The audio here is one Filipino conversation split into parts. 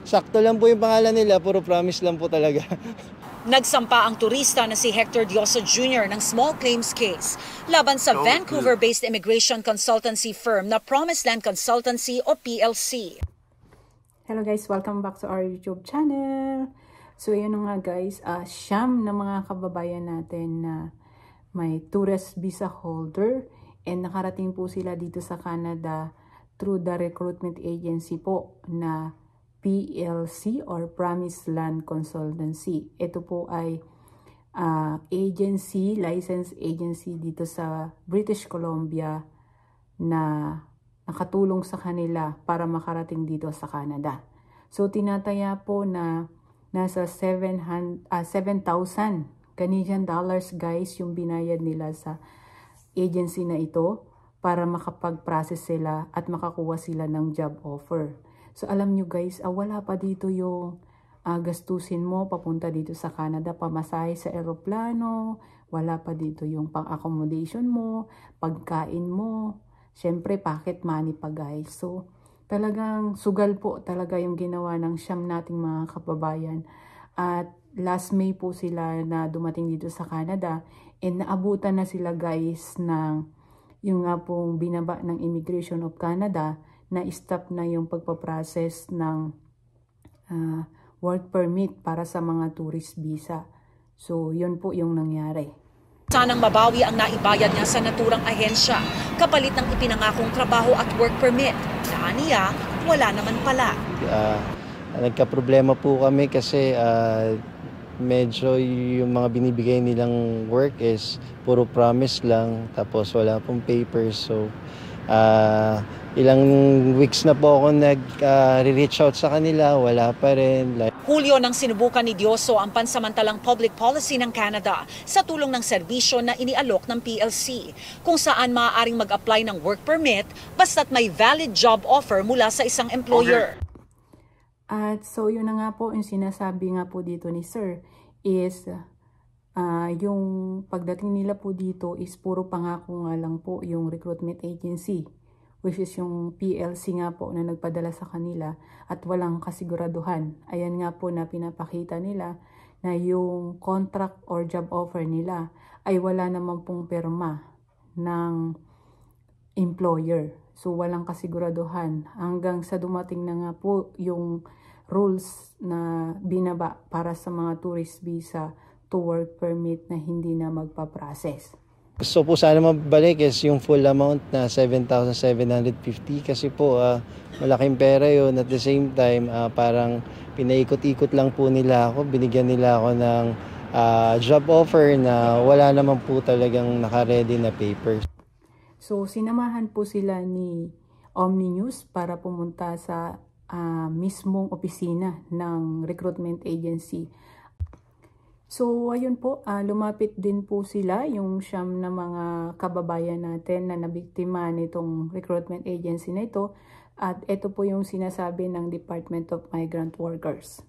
Sakto lang po yung pangalan nila, puro promise lang po talaga. Nagsampa ang turista na si Hector Dioso Jr. ng small claims case laban sa Vancouver-based immigration consultancy firm na Promised Land Consultancy o PLC. Hello guys, welcome back to our YouTube channel. So yun nga guys, siyam na mga kababayan natin na may tourist visa holder and nakarating po sila dito sa Canada through the recruitment agency po na PLC or Promised Land Consultancy. Ito po ay licensed agency dito sa British Columbia na nakatulong sa kanila para makarating dito sa Canada. So tinataya po na nasa 7,000 Canadian dollars guys yung binayad nila sa agency na ito para makapag-process sila at makakuha sila ng job offer. So alam nyo guys, wala pa dito yung gastusin mo papunta dito sa Canada, pamasahe sa eroplano, wala pa dito yung pang-accommodation mo, pagkain mo, syempre pocket money pa guys. So talagang sugal po talaga yung ginawa ng siyam nating mga kababayan. At last May po sila na dumating dito sa Canada and naabutan na sila guys ng yung nga pong binaba ng Immigration of Canada na stop na yung pagpaprocess ng work permit para sa mga tourist visa. So, yun po yung nangyari. Sanang mabawi ang naibayad niya sa naturang ahensya kapalit ng ipinangakong trabaho at work permit. Aniya, wala naman pala. Nagka-problema po kami kasi medyo yung mga binibigay nilang work is puro promise lang tapos wala pong papers. So, ilang weeks na po ako nag-reach out sa kanila, wala pa rin. Hulyo nang sinubukan ni Dioso ang pansamantalang public policy ng Canada sa tulong ng serbisyo na inialok ng PLC, kung saan maaaring mag-apply ng work permit basta't may valid job offer mula sa isang employer. At so yun na nga po, yung sinasabi nga po dito ni Sir is yung pagdating nila po dito is puro pangako nga lang po yung recruitment agency, which is yung PLC nga po na nagpadala sa kanila at walang kasiguraduhan. Ayan nga po na pinapakita nila na yung contract or job offer nila ay wala naman pong perma ng employer. So walang kasiguraduhan hanggang sa dumating na nga po yung rules na binaba para sa mga tourist visa to work permit na hindi na magpa-process. Gusto po sana mabalik is yung full amount na 7,750 kasi po malaking pera yun. At the same time, parang pinaikot-ikot lang po nila ako. Binigyan nila ako ng job offer na wala naman po talagang naka-ready na papers. So sinamahan po sila ni Omni News para pumunta sa mismong opisina ng recruitment agency. So, ayun po, lumapit din po sila, yung siyam na mga kababayan natin na nabiktima nitong recruitment agency na ito. At ito po yung sinasabi ng Department of Migrant Workers.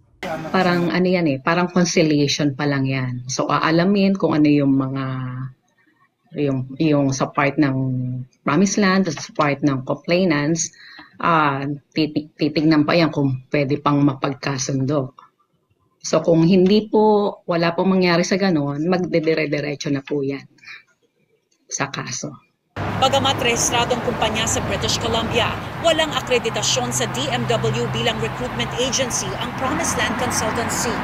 Parang ano yan parang conciliation pa lang yan. So, aalamin kung ano yung mga, yung sa part ng Promised Land, sa part ng complainants, titignan pa yan kung pwede pang mapagkasundo. So kung hindi po, wala pong mangyari sa ganon, magdedire-diretso na po yan sa kaso. Bagamat rehistradong kumpanya sa British Columbia, walang akreditasyon sa DMW bilang recruitment agency ang Promised Land Consultancy.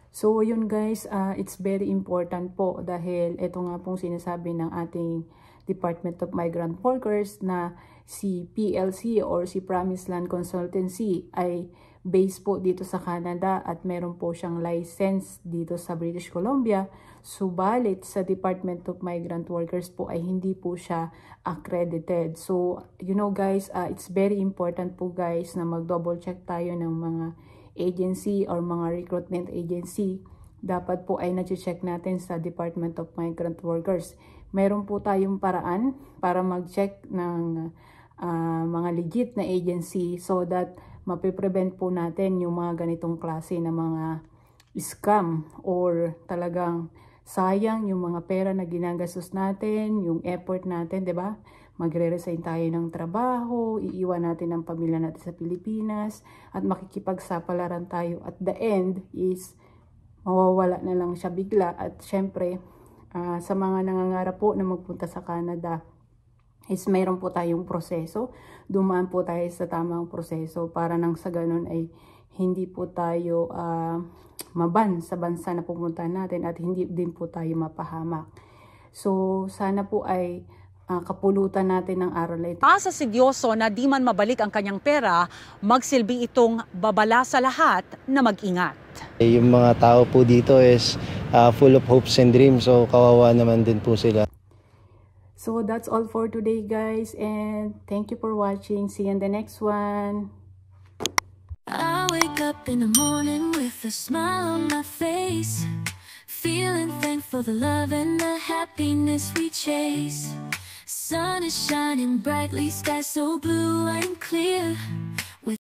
So yun guys, it's very important po dahil ito nga pong sinasabi ng ating Department of Migrant Workers na si PLC or si Promised Land Consultancy ay based po dito sa Canada at meron po siyang license dito sa British Columbia. Subalit sa Department of Migrant Workers po ay hindi po siya accredited. So, you know guys, it's very important po guys na mag-double check tayo ng mga agency or mga recruitment agency. Dapat po ay na-check natin sa Department of Migrant Workers. Meron po tayong paraan para mag-check ng mga legit na agency so that mapiprevent po natin yung mga ganitong klase na mga scam or talagang sayang yung mga pera na ginagastos natin, yung effort natin, 'di ba? magre-resign tayo ng trabaho, iiwan natin ang pamilya natin sa Pilipinas, at makikipagsapalaran tayo. At the end is, mawawala na lang siya bigla. At syempre, sa mga nangangarap po na magpunta sa Canada, is mayroon po tayong proseso. Dumaan po tayo sa tamang proseso para nang sa ganun ay hindi po tayo maban sa bansa na pupunta natin at hindi din po tayo mapahamak. So, sana po ay kapulutan natin ng aral na ito. Asa si Diyoso na di man mabalik ang kanyang pera, magsilbi itong babala sa lahat na mag-ingat. Yung mga tao po dito is full of hopes and dreams, so kawawa naman din po sila. So, that's all for today, guys, and thank you for watching. See you in the next one. I wake up in the morning with a smile on my face, feeling thankful for the love and the happiness we chase. Sun is shining brightly, sky so blue and clear.